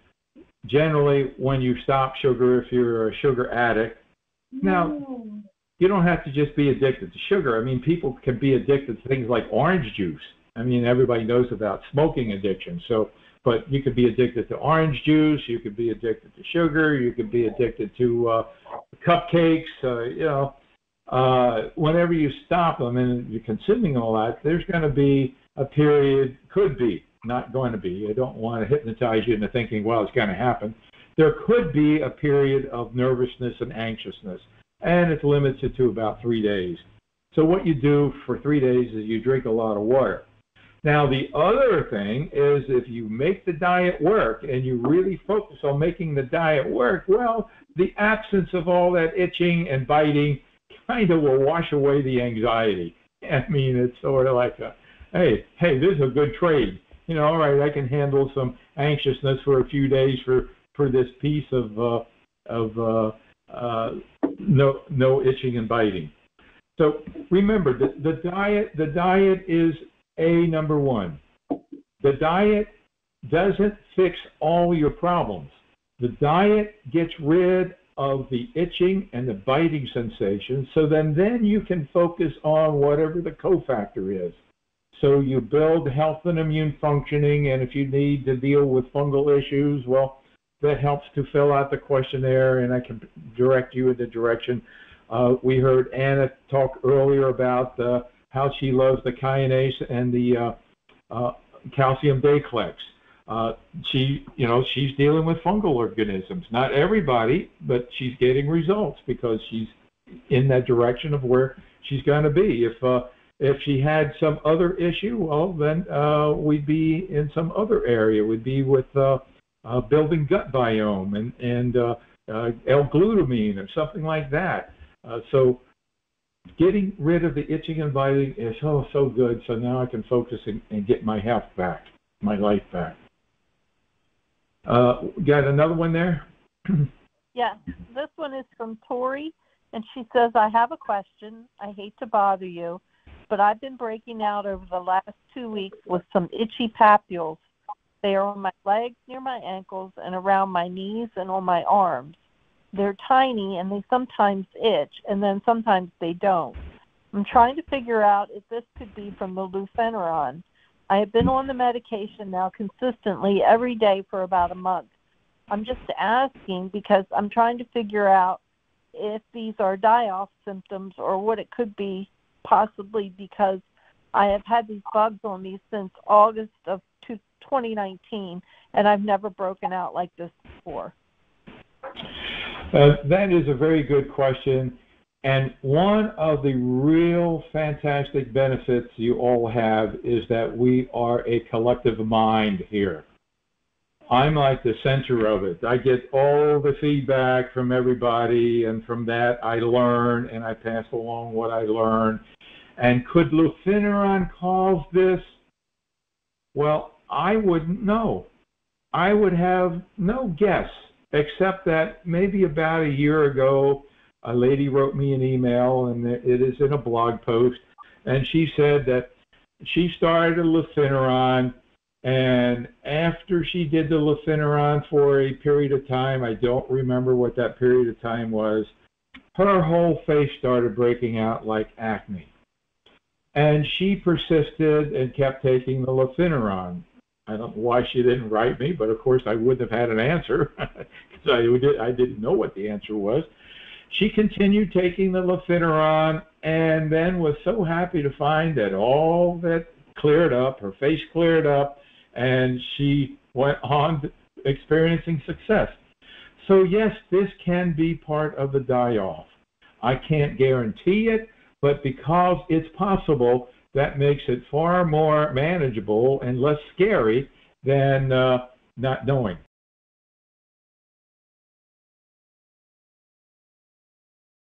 generally when you stop sugar, if you're a sugar addict, now you don't have to just be addicted to sugar. I mean, people can be addicted to things like orange juice. I mean, everybody knows about smoking addiction, but you could be addicted to orange juice, you could be addicted to sugar, you could be addicted to cupcakes, whenever you stop them and you're consuming them a lot, there's going to be a period, could be, not going to be. I don't want to hypnotize you into thinking, well, it's going to happen. There could be a period of nervousness and anxiousness, and it's limited to about 3 days. So what you do for 3 days is you drink a lot of water. Now, the other thing is if you make the diet work and you really focus on making the diet work, well, the absence of all that itching and biting kind of will wash away the anxiety. I mean, it's sort of like hey, this is a good trade. You know, all right, I can handle some anxiousness for a few days for this piece of no itching and biting. So remember, the diet is number one. The diet doesn't fix all your problems. The diet gets rid of the itching and the biting sensation, so then you can focus on whatever the cofactor is. So you build health and immune functioning, and if you need to deal with fungal issues, well, that helps to fill out the questionnaire, and I can direct you in the direction. We heard Anna talk earlier about how she loves the kinase and the calcium Dayclex. She's dealing with fungal organisms. Not everybody, but she's getting results because she's in that direction of where she's going to be. If she had some other issue, well, then we'd be in some other area. We'd be with building gut biome and L-glutamine or something like that. So getting rid of the itching and biting is so good. So now I can focus and get my health back, my life back. Got another one there? Yeah, this one is from Tori, and she says, I have a question. I hate to bother you, but I've been breaking out over the last 2 weeks with some itchy papules. They are on my legs, near my ankles, and around my knees and on my arms. They're tiny, and they sometimes itch, and then sometimes they don't. I'm trying to figure out if this could be from the lufenuron. I have been on the medication now consistently every day for about a month. I'm just asking because I'm trying to figure out if these are die-off symptoms or what it could be, possibly because I have had these bugs on me since August of 2019, and I've never broken out like this before. That is a very good question. And one of the real fantastic benefits you all have is that we are a collective mind here. I'm like the center of it. I get all the feedback from everybody, and from that I learn and I pass along what I learn. And could lufenuron cause this? Well, I wouldn't know. I would have no guess, except that maybe about a year ago, a lady wrote me an email, and it is in a blog post, and she said that she started a lufenuron, and after she did the lufenuron for a period of time, I don't remember what that period of time was, her whole face started breaking out like acne. And she persisted and kept taking the lufenuron. I don't know why she didn't write me, but of course I wouldn't have had an answer because I didn't know what the answer was. She continued taking the lufenuron and then was so happy to find that all that cleared up, her face cleared up, and she went on experiencing success. So yes, this can be part of the die-off. I can't guarantee it, but because it's possible, that makes it far more manageable and less scary than not knowing.